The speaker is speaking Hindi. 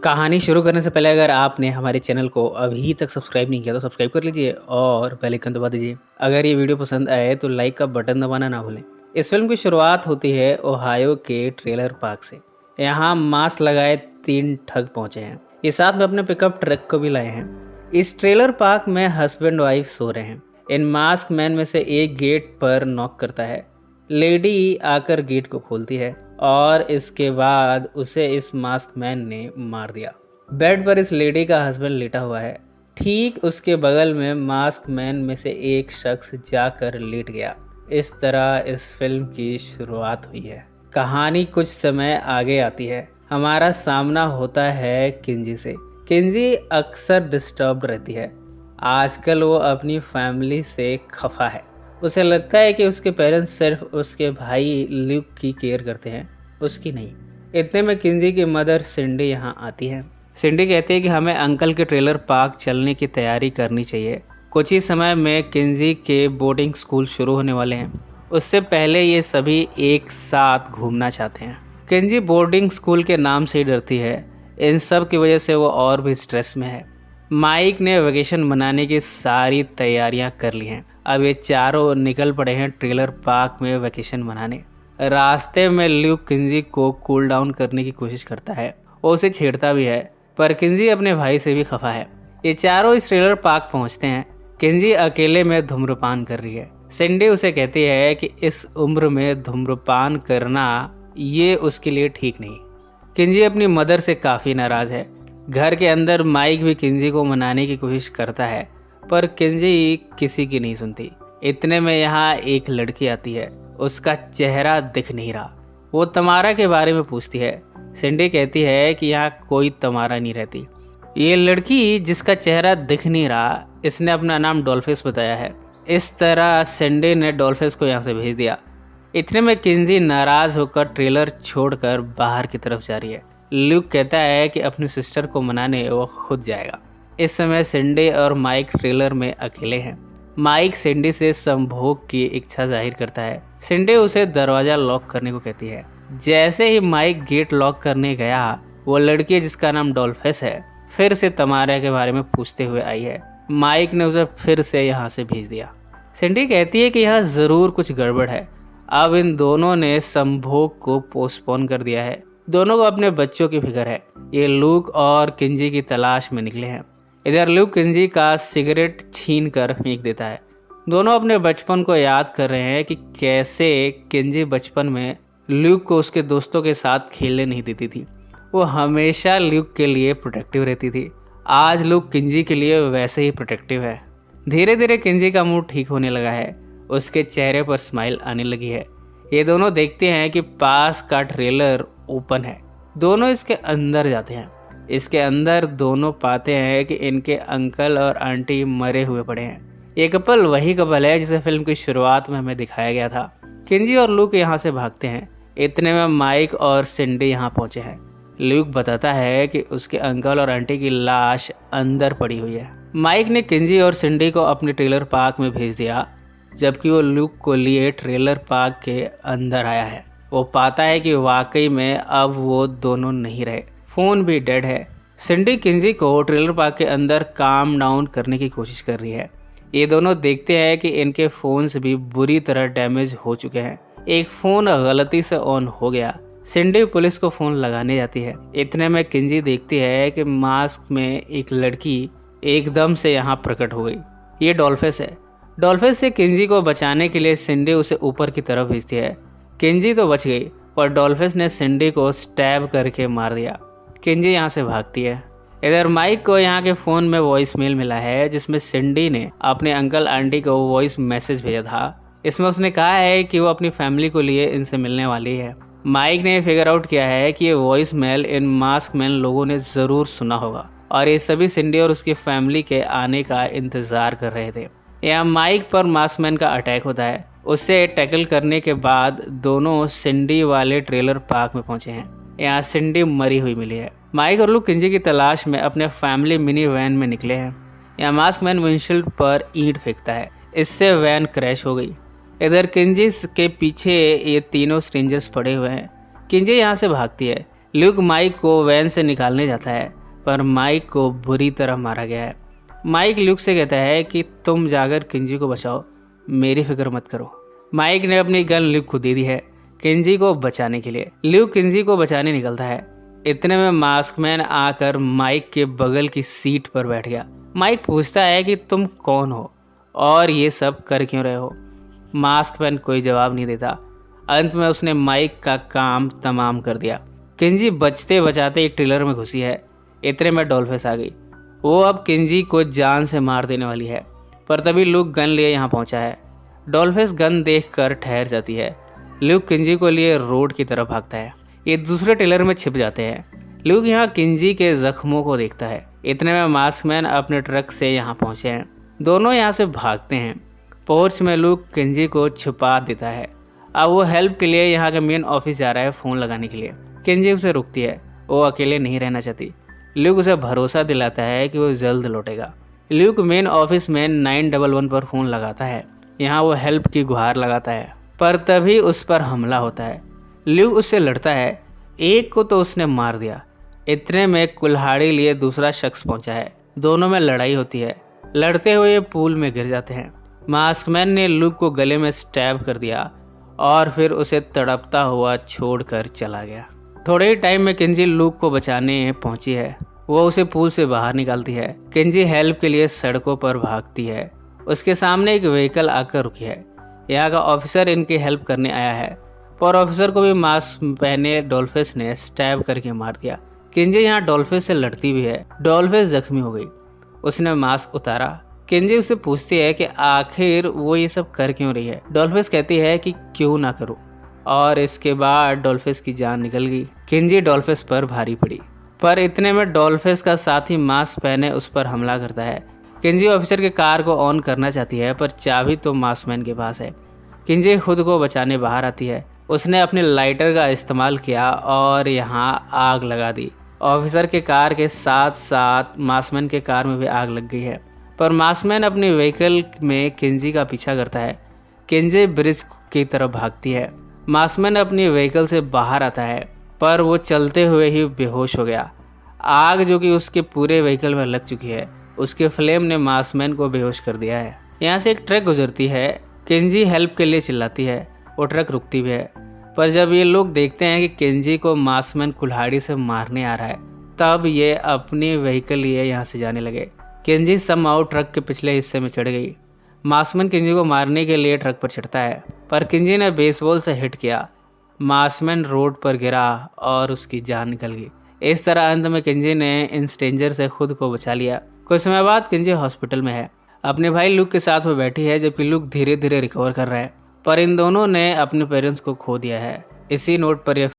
कहानी शुरू करने से पहले अगर आपने हमारे चैनल को अभी तक सब्सक्राइब नहीं किया तो सब्सक्राइब कर लीजिए और बेल आइकन दबा दीजिए। अगर ये वीडियो पसंद आए तो लाइक का बटन दबाना ना भूलें। इस फिल्म की शुरुआत होती है ओहायो के ट्रेलर पार्क से। यहाँ मास्क लगाए 3 ठग पहुंचे हैं। ये साथ में अपने पिकअप ट्रक को भी लाए हैं। इस ट्रेलर पार्क में हस्बैंड वाइफ सो रहे हैं। इन मास्क मैन में से एक गेट पर नॉक करता है। लेडी आकर गेट को खोलती है और इसके बाद उसे इस मास्क मैन ने मार दिया। बेड पर इस लेडी का हस्बैंड लेटा हुआ है। ठीक उसके बगल में मास्क मैन में से एक शख्स जाकर लेट गया। इस तरह इस फिल्म की शुरुआत हुई है। कहानी कुछ समय आगे आती है। हमारा सामना होता है किंजी से। किंजी अक्सर डिस्टर्ब रहती है। आजकल वो अपनी फैमिली से खफा है। उसे लगता है कि उसके पेरेंट्स सिर्फ उसके भाई ल्यूक की केयर करते हैं, उसकी नहीं। इतने में किंजी की मदर सिंडी यहाँ आती है। सिंडी कहती है कि हमें अंकल के ट्रेलर पार्क चलने की तैयारी करनी चाहिए। कुछ ही समय में किंजी के बोर्डिंग स्कूल शुरू होने वाले हैं। उससे पहले ये सभी एक साथ घूमना चाहते हैं। किंजी बोर्डिंग स्कूल के नाम से ही डरती है। इन सब की वजह से वो और भी स्ट्रेस में है। माइक ने वेकेशन मनाने की सारी तैयारियां कर ली हैं। अब ये चारों निकल पड़े हैं ट्रेलर पार्क में वेकेशन मनाने। रास्ते में ल्यूक किंजी को कूल डाउन करने की कोशिश करता है। वो उसे छेड़ता भी है, पर किंजी अपने भाई से भी खफा है। ये चारों इस ट्रेलर पार्क पहुंचते हैं। किंजी अकेले में धूम्रपान कर रही है। सिंडी उसे कहती है कि इस उम्र में धूम्रपान करना ये उसके लिए ठीक नहीं। किंजी अपनी मदर से काफ़ी नाराज़ है। घर के अंदर माइक भी किंजी को मनाने की कोशिश करता है, पर किंजी किसी की नहीं सुनती। इतने में यहाँ एक लड़की आती है। उसका चेहरा दिख नहीं रहा। वो तमारा के बारे में पूछती है। सिंडी कहती है कि यहाँ कोई तमारा नहीं रहती। ये लड़की जिसका चेहरा दिख नहीं रहा, इसने अपना नाम डॉल्फिस बताया है। इस तरह सिंडी ने डॉल्फिस को यहाँ से भेज दिया। इतने में किंजी नाराज़ होकर ट्रेलर छोड़कर बाहर की तरफ जा रही है। ल्यूक कहता है कि अपनी सिस्टर को मनाने वो खुद जाएगा। इस समय सिंडी और माइक ट्रेलर में अकेले हैं। माइक सिंडी से संभोग की इच्छा जाहिर करता है। सिंडी उसे दरवाज़ा लॉक करने को कहती है। जैसे ही माइक गेट लॉक करने गया, वो लड़की जिसका नाम डॉल्फिस है फिर से तमारा के बारे में पूछते हुए आई है। माइक ने उसे फिर से यहाँ से भेज दिया। सिंडी कहती है कि यहाँ ज़रूर कुछ गड़बड़ है। अब इन दोनों ने संभोग को पोस्टपोन कर दिया है। दोनों को अपने बच्चों की फिक्र है। ये लूक और किंजी की तलाश में निकले हैं। इधर लूक किंजी का सिगरेट छीन कर फेंक देता है। दोनों अपने बचपन को याद कर रहे हैं कि कैसे किंजी बचपन में ल्यूक को उसके दोस्तों के साथ खेलने नहीं देती थी। वो हमेशा ल्यूक के लिए प्रोटेक्टिव रहती थी। आज ल्यूक किंजी के लिए वैसे ही प्रोटेक्टिव है। धीरे धीरे किंजी का मूड ठीक होने लगा है। उसके चेहरे पर स्माइल आने लगी है। ये दोनों देखते हैं कि पास का ट्रेलर ओपन है। दोनों इसके अंदर जाते हैं। इसके अंदर दोनों पाते हैं कि इनके अंकल और आंटी मरे हुए पड़े हैं। ये कपल वही कपल है जिसे फिल्म की शुरुआत में हमें दिखाया गया था। किंजी और लूक यहाँ से भागते हैं। इतने में माइक और सिंडी यहाँ पहुँचे हैं। लूक बताता है कि उसके अंकल और आंटी की लाश अंदर पड़ी हुई है। माइक ने किंजी और सिंडी को अपने ट्रेलर पार्क में भेज दिया, जबकि वो लूक को लिए ट्रेलर पार्क के अंदर आया है। वो पाता है कि वाकई में अब वो दोनों नहीं रहे। फ़ोन भी डेड है। सिंडी किंजी को ट्रेलर पार्क के अंदर काम डाउन करने की कोशिश कर रही है। ये दोनों देखते हैं कि इनके फ़ोन्स भी बुरी तरह डैमेज हो चुके हैं। एक फ़ोन गलती से ऑन हो गया। सिंडी पुलिस को फ़ोन लगाने जाती है। इतने में किंजी देखती है कि मास्क में एक लड़की एकदम से यहाँ प्रकट हो गई। ये डॉल्फिस है। डॉल्फिस से किंजी को बचाने के लिए सिंडी उसे ऊपर की तरफ भेजती है। किंजी तो बच गई, पर डॉल्फिस ने सिंडी को स्टैब करके मार दिया। किंजी यहाँ से भागती है। इधर माइक को यहाँ के फ़ोन में वॉइस मेल मिला है, जिसमें सिंडी ने अपने अंकल आंटी को वॉइस मैसेज भेजा था। इसमें उसने कहा है कि वो अपनी फैमिली को लिए इनसे मिलने वाली है। माइक ने फिगर आउट किया है कि ये वॉइस मेल इन मास्क मैन लोगों ने ज़रूर सुना होगा और ये सभी सिंडी और उसकी फैमिली के आने का इंतज़ार कर रहे थे। यहाँ माइक पर मास्कमैन का अटैक होता है। उससे टैकल करने के बाद दोनों सिंडी वाले ट्रेलर पार्क में पहुंचे हैं। यहाँ सिंडी मरी हुई मिली है। माइक और लूक किंजी की तलाश में अपने फैमिली मिनी वैन में निकले हैं। यहाँ मास्कमैन विंडशील्ड पर ईंट फेंकता है। इससे वैन क्रैश हो गई। इधर किंजी के पीछे ये तीनों स्ट्रेंजर्स पड़े हुए हैं। किंजी यहाँ से भागती है। ल्यूक माइक को वैन से निकालने जाता है, पर माइक को बुरी तरह मारा गया है। माइक ल्यूक से कहता है कि तुम जाकर किंजी को बचाओ, मेरी फिक्र मत करो। माइक ने अपनी गन ल्यूक को दे दी है किंजी को बचाने के लिए। ल्यूक किंजी को बचाने निकलता है। इतने में मास्कमैन आकर माइक के बगल की सीट पर बैठ गया। माइक पूछता है कि तुम कौन हो और ये सब कर क्यों रहे हो। मास्कमैन कोई जवाब नहीं देता। अंत में उसने माइक का काम तमाम कर दिया। किंजी बचते बचाते एक ट्रेलर में घुसी है। इतने में डॉल्फिस आ गई। वो अब किंजी को जान से मार देने वाली है, पर तभी ल्यूक गन लिए यहाँ पहुँचा है। डॉल्फिस गन देखकर ठहर जाती है। ल्यूक किंजी को लिए रोड की तरफ भागता है। ये दूसरे ट्रेलर में छिप जाते हैं। ल्यूक यहाँ किंजी के जख्मों को देखता है। इतने में मास्कमैन अपने ट्रक से यहाँ पहुँचे हैं। दोनों यहाँ से भागते हैं। पोर्च में ल्यूक किंजी को छुपा देता है। अब वो हेल्प के लिए यहाँ के मेन ऑफिस जा रहा है फ़ोन लगाने के लिए। किंजी उसे रुकती है। वो अकेले नहीं रहना चाहती। ल्यूक उसे भरोसा दिलाता है कि वो जल्द लौटेगा। ल्यूक मेन ऑफिस में 911 पर फ़ोन लगाता है। यहाँ वो हेल्प की गुहार लगाता है, पर तभी उस पर हमला होता है। ल्यूक उससे लड़ता है। एक को तो उसने मार दिया। इतने में कुल्हाड़ी लिए दूसरा शख्स पहुंचा है। दोनों में लड़ाई होती है। लड़ते हुए पूल में गिर जाते हैं। मास्कमैन ने ल्यूक को गले में स्टैब कर दिया और फिर उसे तड़पता हुआ छोड़कर चला गया। थोड़े ही टाइम में किंजी ल्यूक को बचाने पहुंची है। वो उसे पूल से बाहर निकालती है। किंजी हेल्प के लिए सड़कों पर भागती है। उसके सामने एक व्हीकल आकर रुकी है। यहाँ का ऑफिसर इनकी हेल्प करने आया है, पर ऑफिसर को भी मास्क पहने डॉल्फिस ने स्टैब करके मार दिया। किंजी यहाँ डॉल्फिस से लड़ती भी है। डॉल्फिस जख्मी हो गई। उसने मास्क उतारा। किंजी उससे पूछती है कि आखिर वो ये सब कर क्यों रही है। डॉल्फिस कहती है कि क्यों ना करूं, और इसके बाद डॉल्फिस की जान निकल गई। किंजी डॉल्फिस पर भारी पड़ी, पर इतने में डॉल्फिस का साथी मास्क पहने उस पर हमला करता है। किंजी ऑफिसर के कार को ऑन करना चाहती है, पर चाबी तो मास्कमैन के पास है। किंजी खुद को बचाने बाहर आती है। उसने अपने लाइटर का इस्तेमाल किया और यहाँ आग लगा दी। ऑफिसर के कार के साथ साथ मास्कमैन के कार में भी आग लग गई है, पर मास्कमैन अपनी व्हीकल में किंजी का पीछा करता है। किंजी ब्रिज की तरफ भागती है। मास्कमैन अपनी व्हीकल से बाहर आता है, पर वो चलते हुए ही बेहोश हो गया। आग जो कि उसके पूरे व्हीकल में लग चुकी है, उसके फ्लेम ने मास्कमैन को बेहोश कर दिया है। यहाँ से एक ट्रक गुजरती है। किंजी हेल्प के लिए चिल्लाती है। वो ट्रक रुकती भी है, पर जब ये लोग देखते हैं कि किंजी को मास्कमैन कुल्हाड़ी से मारने आ रहा है, तब ये अपनी व्हीकल लिए यहाँ से जाने लगे। किंजी समहाउ ट्रक के पिछले हिस्से में चढ़ गई। मास्कमैन किंजी को मारने के लिए ट्रक पर चढ़ता है, पर किंजी ने बेसबॉल से हिट किया। मास्कमैन रोड पर गिरा और उसकी जान निकल गई। इस तरह अंत में किंजी ने इन स्ट्रेंजर से खुद को बचा लिया। कुछ समय बाद किंजी हॉस्पिटल में है। अपने भाई ल्यूक के साथ वो बैठी है, जबकि ल्यूक धीरे धीरे रिकवर कर रहा है, पर इन दोनों ने अपने पेरेंट्स को खो दिया है। इसी नोट पर यह